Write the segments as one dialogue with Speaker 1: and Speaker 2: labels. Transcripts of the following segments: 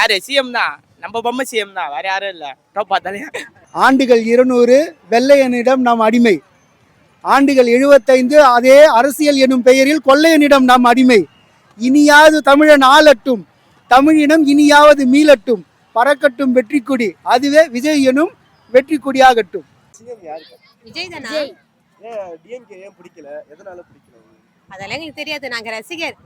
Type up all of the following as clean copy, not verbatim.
Speaker 1: யாரு சிஎம் தான், நம்ம பொம்மை சிஎம் தான், வேற யாரும் இல்ல. பார்த்தாலே
Speaker 2: ஆண்டுகள் 200 வெள்ளையனிடம் நாம் அடிமை. ஆண்டுகள் 75 அதே அரசியல் எனும் பெயரில் கொள்ளையனிடம் நாம் அடிமை. இனியாவது தமிழன் ஆளட்டும், தமிழினம் இனியாவது மீளட்டும், பறக்கட்டும் வெற்றி கொடி, அதுவே விஜய் எனும் வெற்றி கொடியாகட்டும்.
Speaker 3: விஜய் தானா?
Speaker 4: டிஎம்கே ஏன் பிடிக்கல, எதனால பிடிக்கல?
Speaker 3: அதெல்லாம் எனக்கு தெரியாது. நாங்க ரசிகர்.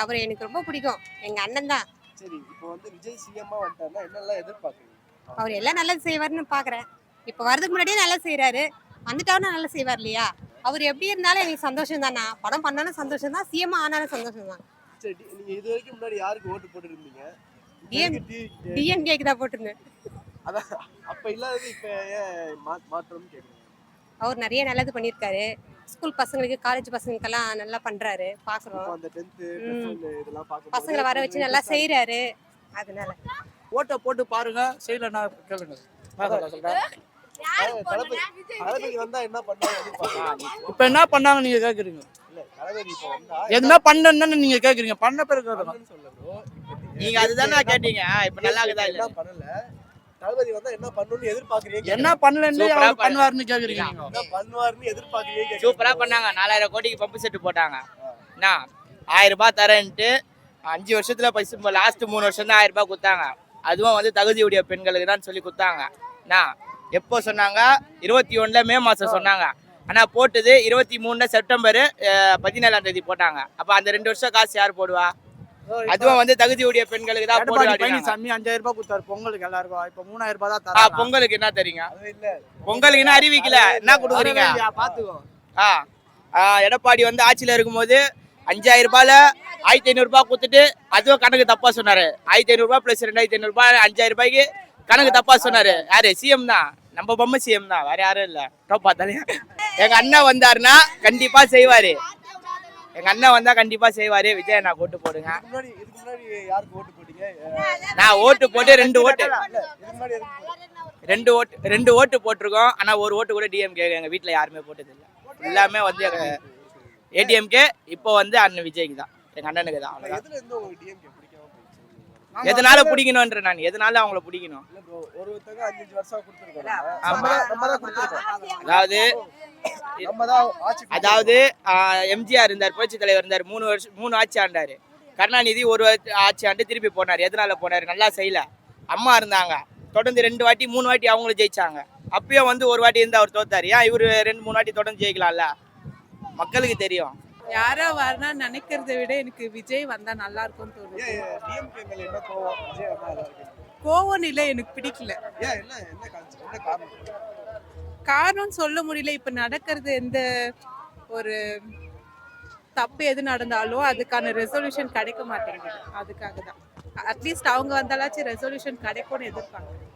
Speaker 3: அவர் எனக்கு ரொம்ப பிடிக்கும். எங்க அண்ணன் தான்.
Speaker 4: சரி, இப்போ வந்து விஜய் சிஎம்மா வந்துட்டாருன்னா என்னெல்லாம் எதிர்பார்க்குறீங்க?
Speaker 3: அவர் எல்லாம் நல்லது செய்வார்னு பாக்குறேன். இப்ப வரதுக்கு முன்னாடியே நல்லா செய்யறாரு, வந்துட்டாருன்னா நல்லா செய்வார் இல்லையா? அவர் எப்படி இருந்தாலும் எனக்கு சந்தோஷம் தானா. படம் பண்ணாலும் சந்தோஷம் தான், சிஎம் ஆனாலும் சந்தோஷம் தான்.
Speaker 4: சரி, நீங்க இது வரைக்கும் முன்னாடி யாருக்கு ஓட்டு போட்டு இருந்தீங்க?
Speaker 3: டிஎம்கேக்கு தான் போட்டிருந்தேன்.
Speaker 4: அதான் அப்ப இல்லாதது இப்ப ஏன் மாற்றம்னு கேக்குறீங்க?
Speaker 3: அவர் நிறைய நல்லது பண்ணியிருக்காரு. ஸ்கூல் பசங்களுக்கு, காலேஜ் பசங்களுக்கெல்லாம் நல்லா பண்றாரு, பாக்குறோம்.
Speaker 4: அந்த 10th இதெல்லாம் பார்க்கும்போது
Speaker 3: பசங்களை வர வச்சு நல்லா செய்யறாரு. அதனால
Speaker 5: ஓட்டை போட்டு பாருங்க, செய்யலன்னா கேளுங்க.
Speaker 4: தளபதி வந்தா என்ன பண்ணுவாங்க எதிர்பார்க்கறீங்க?
Speaker 5: இப்ப என்ன பண்ணாங்க நீங்க கேக்குறீங்க?
Speaker 4: இல்ல, தளபதி இப்போ வந்தா
Speaker 5: என்ன பண்ணன்னு நீங்க கேக்குறீங்க? பண்ண பிறகு
Speaker 4: பண்ணணும்னு சொல்ல bro.
Speaker 1: நீங்க அதுதானே கேட்டீங்க. இப்ப நல்லா இருக்குதா இல்ல?
Speaker 4: என்ன பண்ணல, தளபதி வந்தா என்ன பண்ணணும்னு எதிர்பார்க்கறீங்க?
Speaker 5: என்ன பண்ணலன்னு
Speaker 1: சூப்பரா
Speaker 5: அவர் பண்ணுவாருன்னு கேக்குறீங்க நீங்க?
Speaker 4: என்ன பண்ணுவாருன்னு எதிர்பார்க்கறீங்க?
Speaker 1: சூப்பரா பண்ணாங்க. 4000 கோடிக்கு பம்பு செட்டு போட்டாங்க. என்ன 1000 ரூபாய் தரேன்ட்டு 5 வருஷத்துல லாஸ்ட் 3 வருஷம் தான் 1000 ரூபாய் கொடுத்தாங்க. அதுவும் வந்து தகுதியுடைய பெண்களுக்கு தான் சொல்லி கொடுத்தாங்க. என்ன எப்போ சொன்னாங்க? 21 மே மாசம் சொன்னாங்க. ஆனா போட்டது 23 செப்டம்பர் 17ஆம் தேதி போட்டாங்க. அப்ப அந்த 2 வருஷம் காசு யார் போடுவா? அதுவும் வந்து தகுதியுடைய பெண்களுக்கு தான் போடுவாங்க.
Speaker 5: பழனிசாமி 5000 ரூபாய் கொடுத்தாரு பொங்கலுக்கு எல்லாருக்கும். இப்ப 3000 ரூபாய் தான் தராங்க.
Speaker 1: பொங்கலுக்கு என்ன தரீங்க?
Speaker 4: அது இல்ல,
Speaker 1: பொங்கலுக்கு என்ன அறிவிக்கல, என்ன கொடுக்குறீங்க?
Speaker 5: பாத்துக்கோ.
Speaker 1: எடப்பாடி வந்து ஆட்சியில இருக்கும்போது 5000 ரூபாயில 1500 ரூபாய் கொடுத்துட்டு அதுவும் கணக்கு தப்பா சொன்னாரு. 1500 ரூபாய் பிளஸ் 2500 ரூபாய் 5000 ரூபாய்க்கு கணக்கு தப்பா சொன்னாரு. யாரு? சிஎம் தான், நம்ம பொம்மை சிஎம் தான், வேற யாரும் இல்ல. பார்த்தாலே எங்க அண்ணன் வந்தாருன்னா கண்டிப்பா செய்வாரு. எங்க அண்ணன் வந்தா கண்டிப்பா செய்வாரு. விஜய் நான் ஓட்டு போடுங்க.
Speaker 4: இதுக்கு முன்னாடி யாருக்கு ஓட்டு போட்டீங்க?
Speaker 1: நான் ஓட்டு போட்டு 2 ஓட்டு
Speaker 4: இல்ல, இதுக்கு முன்னாடி எதுக்கு
Speaker 1: 2 ஓட்டு போட்டிருக்கோம். ஆனா ஒரு ஓட்டு கூட டிஎம்கே எங்க வீட்டுல யாருமே போட்டது இல்லை. எல்லாமே வந்து ஏடிஎம்கே. இப்போ வந்து அண்ணன் விஜய்க்கு தான், எங்க அண்ணனுக்கு தான்.
Speaker 4: எதுல இருந்து உங்களுக்கு டிஎம்கே பிடிக்காம போயிடுச்சு?
Speaker 1: எதனால பிடிக்கணும்ன்ற நான் எதனால அவங்கள பிடிக்கணும்?
Speaker 4: இல்ல bro, ஒருத்தங்க 5 வருஷம் கொடுத்துருக்காங்க.
Speaker 1: ஆமா.
Speaker 4: நம்ம தான் கொடுத்துருக்கோம்.
Speaker 1: அதாவது
Speaker 4: நம்ம தான் ஆட்சி.
Speaker 1: அதாவது எம்ஜிஆர் இருந்தார், புரட்சி தலைவர் இருந்தார், 3 ஆட்சி ஆண்டாரு. கருணாநிதி ஒரு ஆட்சி ஆண்டு திருப்பி போனார். எதனால போனாரு? நல்லா செய்யல. அம்மா இருந்தாங்க, தொடர்ந்து 2 வாட்டி 3 வாட்டி அவங்களும் ஜெயிச்சாங்க. அப்பயும் வந்து ஒரு வாட்டி இருந்து அவர் தோத்தாரு. ஏன் இவரு 2-3 வாட்டி தொடர்ந்து ஜெயிக்கலாம்ல? மக்களுக்கு தெரியும்.
Speaker 6: யாரோ வரணும்னு நினைக்கிறத விட எனக்கு விஜய் வந்தா நல்லா இருக்கும்னு தோணுது.
Speaker 4: டிஎம்கே மேல என்ன கோவம்? விஜய் வந்தா நல்லா இருக்கு.
Speaker 6: கோவம் இல்ல, எனக்கு பிடிக்கல.
Speaker 4: ஏன் என்ன கான்செப்ட், என்ன காரணம்?
Speaker 6: காரணம் சொல்ல முடியல. இப்ப நடக்கிறது எந்த ஒரு தப்பு எது நடந்தாலும் அதுக்கான ரெசல்யூஷன் கிடைக்க மாட்டேங்குது. அதுக்காக தான் அட்லீஸ்ட் அவங்க வந்தாலாச்சும் ரெசல்யூஷன் கிடைக்கும்னு எதிர்பார்க்குறேன்.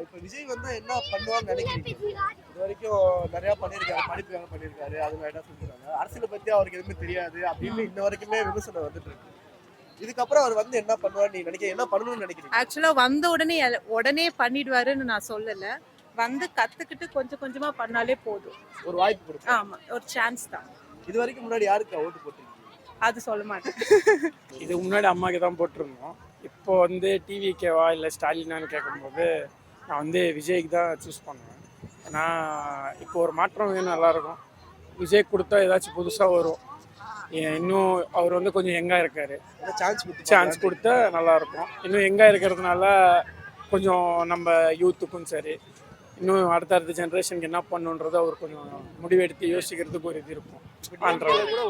Speaker 4: இப்போ விஜய் வந்தா என்ன பண்ணுவான்னு நினைக்கிறீங்க? இது வரைக்கும் நிறைய பண்ணியிருக்காரு, படிப்புக்காக பண்ணியிருக்காரு, அது மாதிரி சொல்லிருக்காங்க. அரசியலை பத்தி அவருக்கு எதுவுமே தெரியாது அப்படின்னு இன்ன வரைக்குமே விமர்சனம் வந்துட்டு இருக்கு. இதுக்கப்புறம் அவர் வந்து என்ன பண்ணுவான்னு நீங்க நினைக்கிறீங்க? என்ன பண்ணணும்னு நினைக்கிறீங்க?
Speaker 6: ஆக்சுவலா வந்த உடனே பண்ணிடுவாருன்னு நான் சொல்லல. வந்து கத்துக்கிட்டு கொஞ்சம் கொஞ்சமா பண்ணாலே போதும்.
Speaker 4: ஒரு வாய்ப்பு கொடுங்க.
Speaker 6: ஆமா, ஒரு சான்ஸ் தான்.
Speaker 4: இது வரைக்கும் முன்னாடி யாருக்கு ஓட்டு போட்டீங்க?
Speaker 6: அது சொல்ல மாட்டேன்.
Speaker 7: இதுக்கு முன்னாடி அம்மாவுக்கு தான் போட்டிருந்தோம். இப்போ வந்து டிவிக்கேவா இல்லை ஸ்டாலினான்னு கேட்கும்போது நான் வந்து விஜய்க்கு தான் சூஸ் பண்ணுவேன். ஏன்னா இப்போ ஒரு மாற்றம் வேணும் எல்லாருக்கும். விஜய் கொடுத்தா ஏதாச்சும் புதுசாக வரும். இன்னும் அவர் வந்து கொஞ்சம் யங்காக இருக்கார். சான்ஸ் கொடுத்தா நல்லாயிருக்கும். இன்னும் யங்காக இருக்கிறதுனால கொஞ்சம் நம்ம யூத்துக்கும் சரி, இன்னும் அடுத்த ஜென்ரேஷனுக்கு என்ன பண்ணுன்றது அவர் கொஞ்சம் முடிவெடுத்து யோசிக்கிறதுக்கு ஒரு இது இருக்கும்.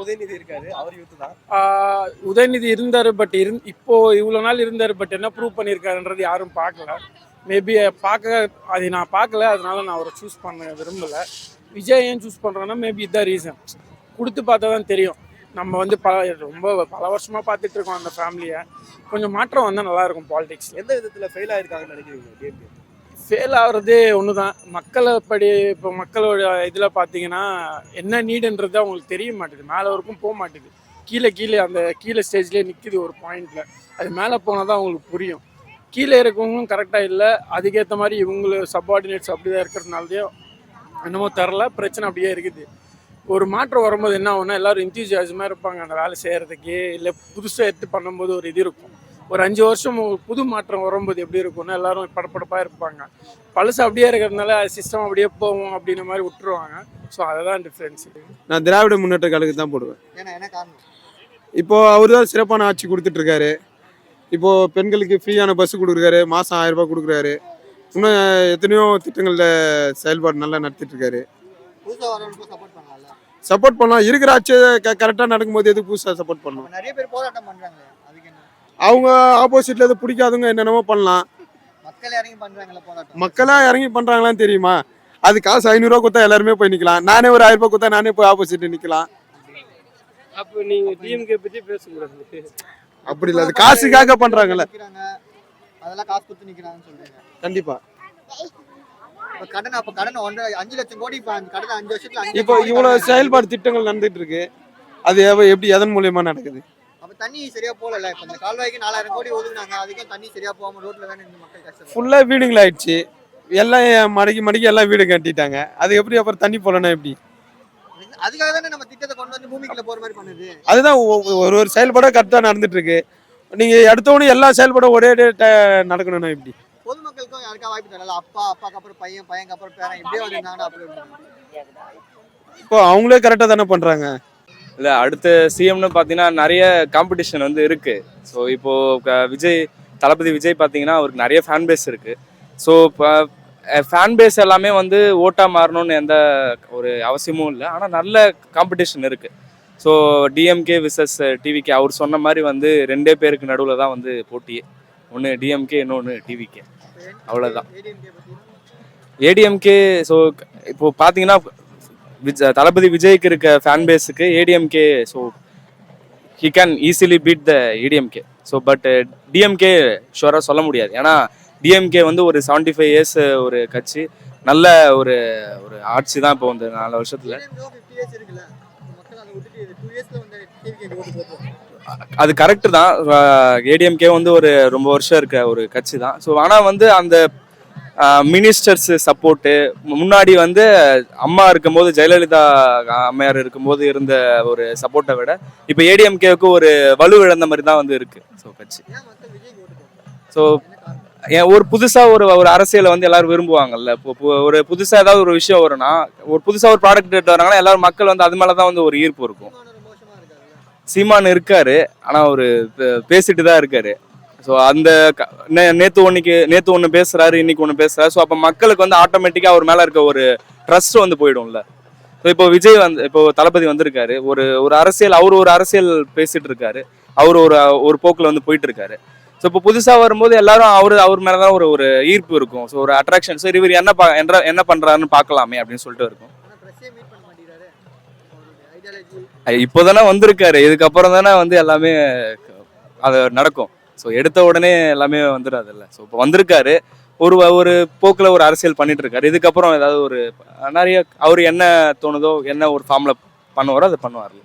Speaker 4: உதயநிதி இருக்காரு, அவர் யூத் தான்.
Speaker 7: உதயநிதி இருந்தார், பட் இப்போ இவ்வளோ நாள் இருந்தார், பட் என்ன ப்ரூவ் பண்ணியிருக்காருன்றது யாரும் பார்க்கல. மேபி அது நான் பார்க்கல, அதனால நான் அவரை சூஸ் பண்ண விரும்பலை. விஜய் ஏன் சூஸ் பண்ணுறேன்னா மேபி இதுதான் ரீசன். கொடுத்து பார்த்தா தான் தெரியும். நம்ம வந்து ரொம்ப பல வருஷமாக பார்த்துட்டு இருக்கோம் அந்த ஃபேமிலியை. கொஞ்சம் மாற்றம் வந்தால் நல்லாயிருக்கும் பாலிடிக்ஸ்.
Speaker 4: எந்த விதத்தில் ஃபெயில் ஆகிருக்காங்கன்னு நினைக்கிறீங்க?
Speaker 7: ஃபெயில் ஆகிறது ஒன்று தான். இப்போ மக்களோட இதில் பார்த்தீங்கன்னா என்ன நீடுன்றது அவங்களுக்கு தெரிய மாட்டேது. மேலே வரைக்கும் போக மாட்டேது. கீழே அந்த ஸ்டேஜ்லேயே நிற்கிது ஒரு பாயிண்டில். அது மேலே போனால் தான் அவங்களுக்கு புரியும். கீழே இருக்கவங்களும் கரெக்டாக இல்லை, அதுக்கேற்ற மாதிரி இவங்களும் சப்பார்டினேட்ஸ் அப்படி தான் இருக்கிறதுனாலதே என்னமோ தெரில, பிரச்சனை அப்படியே இருக்குது. ஒரு மாற்றம் வரும்போது என்ன ஆகும்னா எல்லோரும் இன்த்யூசியாசமாக இருப்பாங்க அந்த வேலை செய்கிறதுக்கு. இல்லை புதுசாக எடுத்து பண்ணும்போது ஒரு இது இருக்கும். ஒரு 5 வருஷம் ஒரு புது மாற்றம் வரும்போது எப்படி இருக்கும்னா எல்லாரும் படப்படப்பாக இருப்பாங்க. பழசு அப்படியே இருக்கிறதுனால சிஸ்டம் அப்படியே போகும் அப்படின்ற மாதிரி விட்டுருவாங்க. ஸோ அதுதான் டிஃப்ரென்ஸு.
Speaker 8: நான் திராவிட முன்னேற்ற கழகத்துக்கு தான் போடுவேன்.
Speaker 4: ஏன்னா என்ன காரணம்?
Speaker 8: இப்போ அவர் தான் சிறப்பான ஆட்சி கொடுத்துட்டு இருக்காரு. இப்போ பெண்களுக்கு ஃப்ரீயான பஸ் கொடுக்குறாரு, மாதம் 1000 ரூபாய் கொடுக்குறாரு. இன்னும் எத்தனையோ திட்டங்களில் செயல்பாடு நல்லா நடத்திட்டு இருக்காரு.
Speaker 4: புதுசா வரவங்களுக்கு சப்போர்ட் பண்ணலாம்ல.
Speaker 8: சப்போர்ட் பண்ணலாம். இருக்கிற ஆட்சி கரெக்டாக நடக்கும்போது எதுக்கு புதுசாக சப்போர்ட் பண்ணலாம்?
Speaker 4: நிறைய பேர் போராட்டம் பண்றாங்களே, அதுக்கு என்ன?
Speaker 8: அவங்க ஆப்போசிட்ல எது பிடிக்காதவங்க என்னென்னமோ பண்ணலாம்.
Speaker 4: மக்கள் இறங்கி பண்றாங்களே போராட்டம்.
Speaker 8: மக்களாக இறங்கி பண்ணுறாங்களான்னு தெரியுமா? அது காசு 500 ரூபா கொடுத்தா எல்லாருமே போய் நிற்கலாம். நானே ஒரு 1000 ரூபாய் கொடுத்தா நானே போய் ஆப்போசிட் நிற்கலாம்.
Speaker 7: அப்போ நீங்கள் டிஎம்கே பற்றி பேசக்கூடாது.
Speaker 8: அப்படி இல்லை, அது காசுக்காக பண்ணுறாங்கல்ல.
Speaker 4: அதெல்லாம் காசு கொடுத்து நிக்கிறாங்கன்னு சொல்றீங்க.
Speaker 8: கண்டிப்பா.
Speaker 4: இப்ப கடன் 5 லட்சம் கோடி இப்ப அந்த கடன் 5 வருஷத்துல 5
Speaker 8: இப்போ இவ்வளவு செயல்பாடு திட்டங்கள் நடந்துட்டு இருக்கு. அது எப்படி எதன் மூலியமா நடக்குது?
Speaker 4: அப்ப தண்ணி சரியா போகல. இப்ப இந்த கால்வாய்க்கு 4000 கோடி ஒதுக்குனாங்க, அதுக்கும் தண்ணி சரியா போகாம ரோட்ல தானே இந்த மக்கள் கஷ்டம்.
Speaker 8: ஃபுல்லா வீடுகள் ஆயிடுச்சு. எல்லாம் மடக்கி எல்லாம் வீடு கட்டிட்டாங்க. அது எப்படி அப்புறம் தண்ணி போலனா எப்படி?
Speaker 4: அதுக்காக தானே நம்ம திட்டத்தை கொண்டு வந்து பூமிக்குள்ள போற மாதிரி பண்ணுது.
Speaker 8: அதுதான் ஒரு செயல்பாட கரெக்டா நடந்துட்டு இருக்கு. நீங்க அடுத்தவனு எல்லா செயல்பாடும் ஒரே நடக்கணும்னா எப்படி?
Speaker 4: பொதுமக்களுக்கும் யாருக்கா வாய்ப்பு தரல. அப்பாக்கு அப்புறம் பையனுக்கு அப்புறம் பேரன் இப்படியே வந்திருந்தாங்கன்னா அப்படி
Speaker 8: இப்போ அவங்களே கரெக்டா தானே பண்றாங்க.
Speaker 9: இல்லை, அடுத்த சிஎம்னு பார்த்தீங்கன்னா நிறைய காம்படிஷன் வந்து இருக்குது. ஸோ இப்போது தளபதி விஜய் பார்த்தீங்கன்னா அவருக்கு நிறைய ஃபேன் பேஸ் இருக்குது. ஸோ இப்போ ஃபேன் பேஸ் எல்லாமே வந்து ஓட்டாக மாறணும்னு எந்த ஒரு அவசியமும் இல்லை. ஆனால் நல்ல காம்படிஷன் இருக்குது. ஸோ டிஎம்கே விசஸ் டிவிகே அவர் சொன்ன மாதிரி வந்து 2 பேருக்கு நடுவில் தான் வந்து போட்டியே. ஒன்று டிஎம்கே, இன்னொன்று டிவிகே, அவ்வளோதான். ஏடிஎம்கே ஸோ இப்போது பார்த்தீங்கன்னா தளபதி விஜய்க்கு இருக்க ஃபேன் பேஸுக்கு ADMK, so he can easily beat the ADMK. So but DMK ஷுவராக சொல்ல முடியாது. ஏன்னா டிஎம்கே வந்து ஒரு 75 இயர்ஸ் ஒரு கட்சி, நல்ல ஒரு ஒரு ஆட்சி தான் இப்போ இந்த 4 வருஷத்தில். அது கரெக்டு தான். ஏடிஎம்கே வந்து ஒரு ரொம்ப வருஷம் இருக்க ஒரு கட்சி தான். ஸோ ஆனால் வந்து அந்த மினிஸ்டர்ஸ் சப்போர்ட்டு முன்னாடி வந்து அம்மா இருக்கும்போது, ஜெயலலிதா அம்மையார் இருக்கும்போது இருந்த ஒரு சப்போர்ட்டை விட இப்போ ஏடிஎம்கேவுக்கு ஒரு வலு இழந்த மாதிரி தான் வந்து இருக்கு ஸோ கட்சி. ஸோ ஒரு புதுசாக ஒரு அரசியலை வந்து எல்லாரும் விரும்புவாங்கல்ல. இப்போ ஒரு புதுசாக ஏதாவது ஒரு விஷயம் வரும்னா, ஒரு புதுசாக ஒரு ப்ராடக்ட் எடுத்து வராங்கன்னா எல்லாரும் மக்கள் வந்து அது மேலே தான் வந்து ஒரு ஈர்ப்பு இருக்கும். சீமான் இருக்காரு, ஆனால் அவர் பேசிட்டு தான் இருக்காரு. ஸோ அந்த நேற்று ஒன்று பேசுறாரு, இன்னைக்கு ஒன்று பேசுறாரு. ஸோ அப்போ மக்களுக்கு வந்து ஆட்டோமேட்டிக்காக அவர் மேலே இருக்க ஒரு ட்ரஸ்ட் வந்து போயிடும்ல. ஸோ இப்போ விஜய் இப்போ தளபதி வந்திருக்காரு, ஒரு அரசியல், அவர் ஒரு அரசியல் பேசிட்டு இருக்காரு, அவர் ஒரு போக்கில் வந்து போயிட்டு இருக்காரு. ஸோ இப்போ புதுசாக வரும்போது எல்லாரும் அவர் மேலே தான் ஒரு ஈர்ப்பு இருக்கும். ஸோ ஒரு அட்ராக்ஷன். ஸோ இவர் என்ன பண்ணுறாருன்னு பார்க்கலாமே அப்படின்னு சொல்லிட்டு இருக்கும். இப்போதானே வந்திருக்காரு, இதுக்கப்புறம் தானே வந்து எல்லாமே அது நடக்கும். ஸோ எடுத்த உடனே எல்லாமே வந்துடாதுல்ல. ஸோ இப்போ வந்திருக்காரு, ஒரு போக்கில் ஒரு அரசியல் பண்ணிட்டு இருக்காரு. இதுக்கப்புறம் ஏதாவது ஒரு நிறைய அவர் என்ன தோணுதோ, என்ன ஒரு ஃபார்ம்ல பண்ணுவாரோ அதை பண்ணுவார்ல.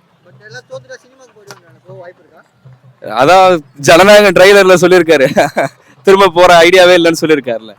Speaker 9: அதான் ஜனநாயகம் ட்ரைலர்ல சொல்லியிருக்காரு, திரும்ப போற ஐடியாவே இல்லைன்னு சொல்லியிருக்காருல்ல.